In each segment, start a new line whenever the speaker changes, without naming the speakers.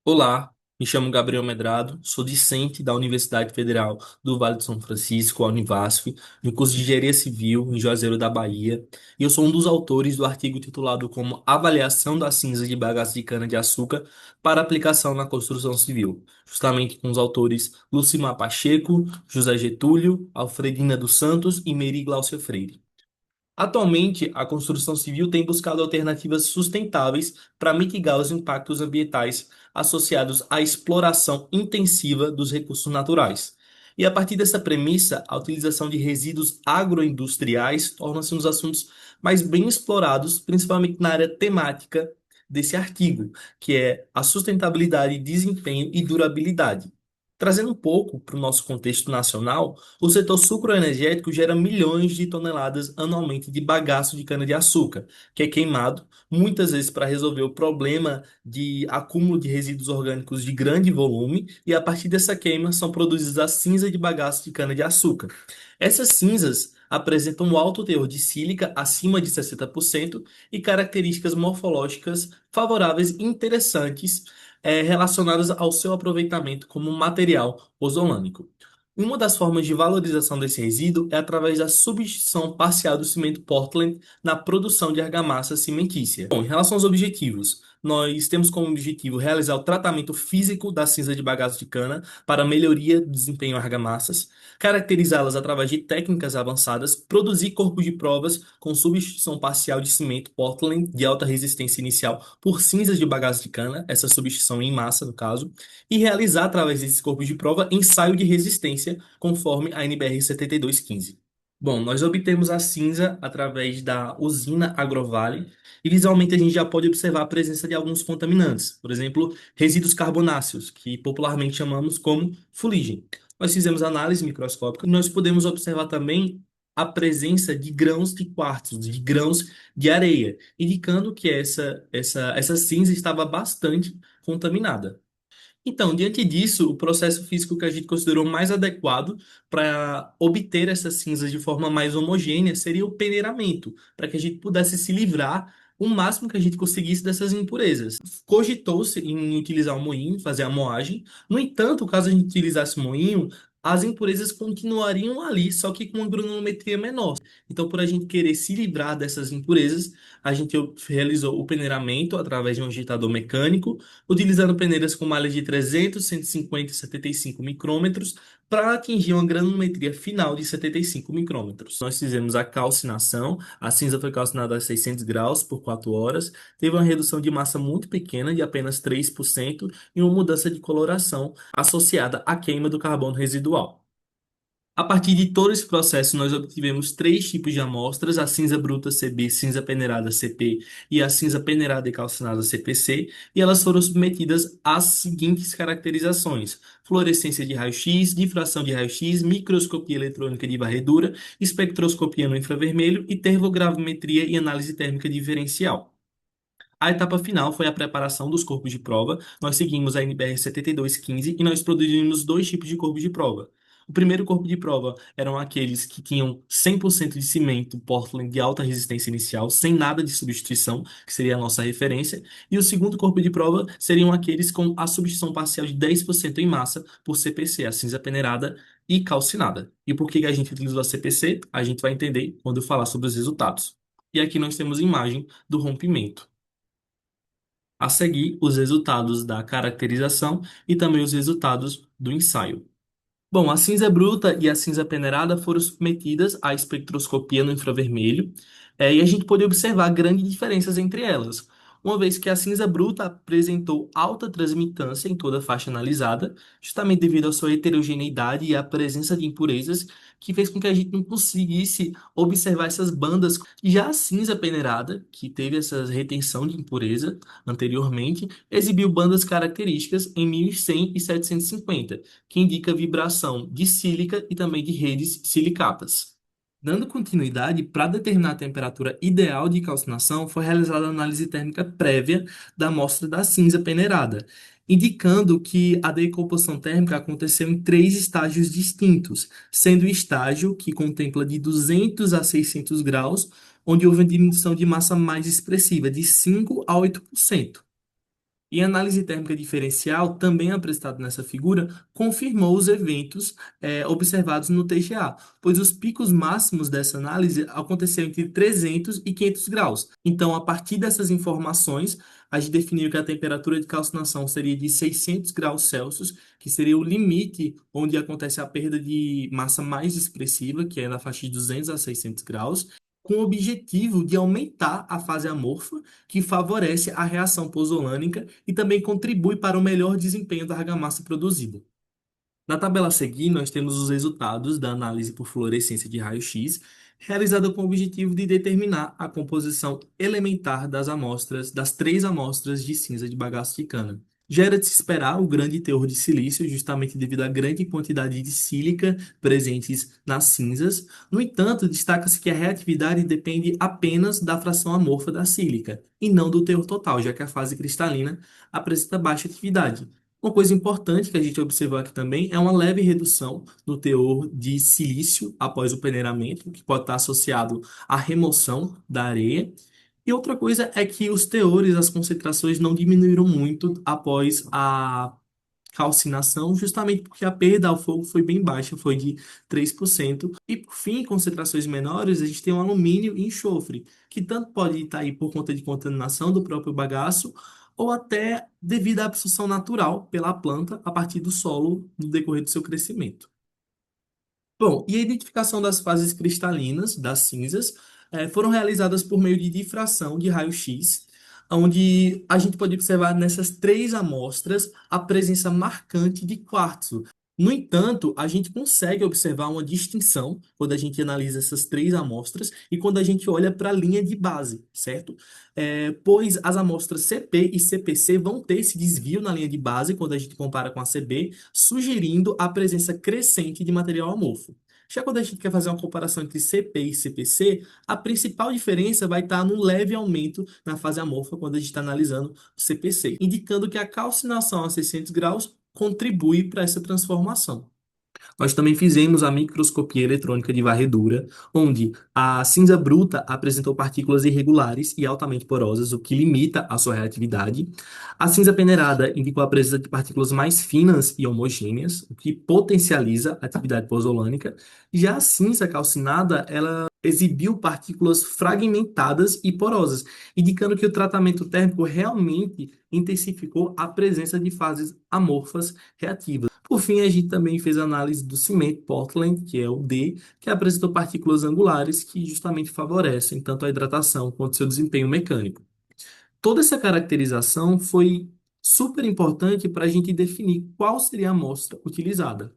Olá, me chamo Gabriel Medrado, sou discente da Universidade Federal do Vale do São Francisco, a Univasf, no curso de Engenharia Civil em Juazeiro da Bahia, e eu sou um dos autores do artigo titulado como Avaliação das cinzas de bagaço de cana-de-açúcar para aplicação na construção civil, justamente com os autores Lucimar Pacheco, José Getúlio, Alfredina dos Santos e Meri Glaucia Freire. Atualmente, a construção civil tem buscado alternativas sustentáveis para mitigar os impactos ambientais associados à exploração intensiva dos recursos naturais. E a partir dessa premissa, a utilização de resíduos agroindustriais torna-se um dos assuntos mais bem explorados, principalmente na área temática desse artigo, que é a sustentabilidade, desempenho e durabilidade. Trazendo um pouco para o nosso contexto nacional, o setor sucroenergético gera milhões de toneladas anualmente de bagaço de cana-de-açúcar, que é queimado, muitas vezes para resolver o problema de acúmulo de resíduos orgânicos de grande volume, e a partir dessa queima são produzidas a cinza de bagaço de cana-de-açúcar. Essas cinzas apresentam um alto teor de sílica, acima de 60%, e características morfológicas favoráveis e interessantes relacionadas ao seu aproveitamento como material ozonâmico. Uma das formas de valorização desse resíduo é através da substituição parcial do cimento Portland na produção de argamassa cimentícia. Bom, em relação aos objetivos, nós temos como objetivo realizar o tratamento físico da cinza de bagaço de cana para melhoria do desempenho em argamassas, caracterizá-las através de técnicas avançadas, produzir corpos de provas com substituição parcial de cimento Portland de alta resistência inicial por cinzas de bagaço de cana, essa substituição em massa, no caso, e realizar através desses corpos de prova ensaio de resistência, conforme a NBR 7215. Bom, nós obtemos a cinza através da usina Agrovale e visualmente a gente já pode observar a presença de alguns contaminantes, por exemplo, resíduos carbonáceos, que popularmente chamamos como fuligem. Nós fizemos análise microscópica e nós podemos observar também a presença de grãos de quartzo, de grãos de areia, indicando que essa cinza estava bastante contaminada. Então, diante disso, o processo físico que a gente considerou mais adequado para obter essas cinzas de forma mais homogênea seria o peneiramento, para que a gente pudesse se livrar o máximo que a gente conseguisse dessas impurezas. Cogitou-se em utilizar o moinho, fazer a moagem. No entanto, caso a gente utilizasse o moinho, as impurezas continuariam ali, só que com uma granulometria menor. Então, por a gente querer se livrar dessas impurezas, a gente realizou o peneiramento através de um agitador mecânico utilizando peneiras com malha de 300, 150 e 75 micrômetros para atingir uma granulometria final de 75 micrômetros. Nós fizemos a calcinação, a cinza foi calcinada a 600 graus por 4 horas, teve uma redução de massa muito pequena, de apenas 3%, e uma mudança de coloração associada à queima do carbono residual. A partir de todo esse processo, nós obtivemos três tipos de amostras: a cinza bruta CB, cinza peneirada CP e a cinza peneirada e calcinada CPC, e elas foram submetidas às seguintes caracterizações: fluorescência de raio-x, difração de raio-x, microscopia eletrônica de varredura, espectroscopia no infravermelho e termogravimetria e análise térmica diferencial. A etapa final foi a preparação dos corpos de prova. Nós seguimos a NBR 7215 e nós produzimos dois tipos de corpos de prova. O primeiro corpo de prova eram aqueles que tinham 100% de cimento Portland de alta resistência inicial, sem nada de substituição, que seria a nossa referência. E o segundo corpo de prova seriam aqueles com a substituição parcial de 10% em massa por CPC, a cinza peneirada e calcinada. E por que a gente utilizou a CPC? A gente vai entender quando eu falar sobre os resultados. E aqui nós temos a imagem do rompimento. A seguir, os resultados da caracterização e também os resultados do ensaio. Bom, a cinza bruta e a cinza peneirada foram submetidas à espectroscopia no infravermelho, e a gente pôde observar grandes diferenças entre elas, uma vez que a cinza bruta apresentou alta transmitância em toda a faixa analisada, justamente devido à sua heterogeneidade e à presença de impurezas, que fez com que a gente não conseguisse observar essas bandas. Já a cinza peneirada, que teve essa retenção de impureza anteriormente, exibiu bandas características em 1100 e 750, que indica vibração de sílica e também de redes silicatas. Dando continuidade, para determinar a temperatura ideal de calcinação, foi realizada a análise térmica prévia da amostra da cinza peneirada, indicando que a decomposição térmica aconteceu em três estágios distintos, sendo o estágio que contempla de 200 a 600 graus, onde houve uma diminuição de massa mais expressiva, de 5 a 8%. E a análise térmica diferencial, também apresentado nessa figura, confirmou os eventos observados no TGA, pois os picos máximos dessa análise aconteceram entre 300 e 500 graus. Então, a partir dessas informações, a gente definiu que a temperatura de calcinação seria de 600 graus Celsius, que seria o limite onde acontece a perda de massa mais expressiva, que é na faixa de 200 a 600 graus, com o objetivo de aumentar a fase amorfa, que favorece a reação pozolânica e também contribui para o melhor desempenho da argamassa produzida. Na tabela a seguir, nós temos os resultados da análise por fluorescência de raio-x, realizada com o objetivo de determinar a composição elementar das amostras, das 3 amostras de cinza de bagaço de cana. Já era de se esperar o grande teor de silício, justamente devido à grande quantidade de sílica presentes nas cinzas. No entanto, destaca-se que a reatividade depende apenas da fração amorfa da sílica, e não do teor total, já que a fase cristalina apresenta baixa atividade. Uma coisa importante que a gente observou aqui também é uma leve redução no teor de silício após o peneiramento, que pode estar associado à remoção da areia. E outra coisa é que os teores, as concentrações não diminuíram muito após a calcinação, justamente porque a perda ao fogo foi bem baixa, foi de 3%. E por fim, em concentrações menores, a gente tem o alumínio e enxofre, que tanto pode estar aí por conta de contaminação do próprio bagaço, ou até devido à absorção natural pela planta a partir do solo no decorrer do seu crescimento. Bom, e a identificação das fases cristalinas das cinzas foram realizadas por meio de difração de raio-x, onde a gente pode observar nessas 3 amostras a presença marcante de quartzo. No entanto, a gente consegue observar uma distinção quando a gente analisa essas 3 amostras e quando a gente olha para a linha de base, certo? Pois as amostras CP e CPC vão ter esse desvio na linha de base quando a gente compara com a CB, sugerindo a presença crescente de material amorfo. Já quando a gente quer fazer uma comparação entre CP e CPC, a principal diferença vai estar no leve aumento na fase amorfa quando a gente está analisando o CPC, indicando que a calcinação a 600 graus contribui para essa transformação. Nós também fizemos a microscopia eletrônica de varredura, onde a cinza bruta apresentou partículas irregulares e altamente porosas, o que limita a sua reatividade. A cinza peneirada indicou a presença de partículas mais finas e homogêneas, o que potencializa a atividade pozolânica. Já a cinza calcinada, ela exibiu partículas fragmentadas e porosas, indicando que o tratamento térmico realmente intensificou a presença de fases amorfas reativas. Por fim, a gente também fez a análise do cimento Portland, que é o D, que apresentou partículas angulares que justamente favorecem tanto a hidratação quanto seu desempenho mecânico. Toda essa caracterização foi super importante para a gente definir qual seria a amostra utilizada.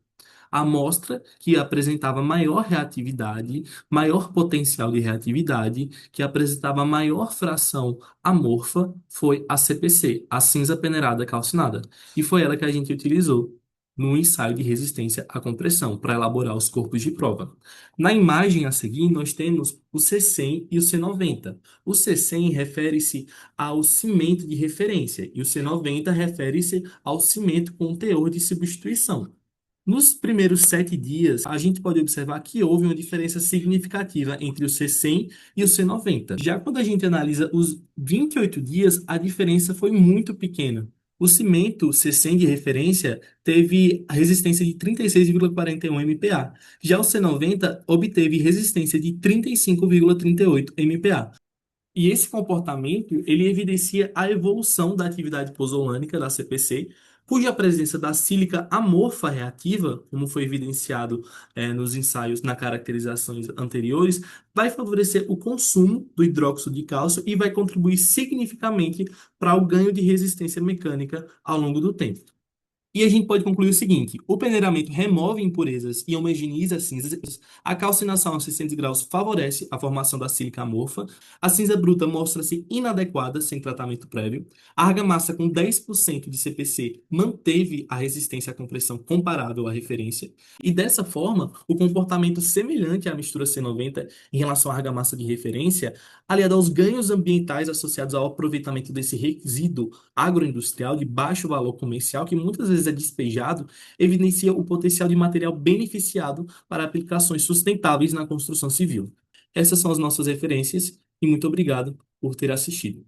A amostra que apresentava maior reatividade, maior potencial de reatividade, que apresentava maior fração amorfa, foi a CPC, a cinza peneirada calcinada. E foi ela que a gente utilizou no ensaio de resistência à compressão, para elaborar os corpos de prova. Na imagem a seguir, nós temos o C100 e o C90. O C100 refere-se ao cimento de referência e o C90 refere-se ao cimento com teor de substituição. Nos primeiros 7 dias, a gente pode observar que houve uma diferença significativa entre o C100 e o C90. Já quando a gente analisa os 28 dias, a diferença foi muito pequena. O cimento C100 de referência teve a resistência de 36,41 MPa. Já o C90 obteve resistência de 35,38 MPa. E esse comportamento, ele evidencia a evolução da atividade pozolânica da CPC, cuja presença da sílica amorfa reativa, como foi evidenciado nos ensaios na caracterizações anteriores, vai favorecer o consumo do hidróxido de cálcio e vai contribuir significativamente para o ganho de resistência mecânica ao longo do tempo. E a gente pode concluir o seguinte: o peneiramento remove impurezas e homogeneiza as cinzas, a calcinação a 600 graus favorece a formação da sílica amorfa, a cinza bruta mostra-se inadequada sem tratamento prévio, a argamassa com 10% de CPC manteve a resistência à compressão comparável à referência, e dessa forma, o comportamento semelhante à mistura C90 em relação à argamassa de referência, aliado aos ganhos ambientais associados ao aproveitamento desse resíduo agroindustrial de baixo valor comercial, que muitas vezes é despejado, evidencia o potencial de material beneficiado para aplicações sustentáveis na construção civil. Essas são as nossas referências e muito obrigado por ter assistido.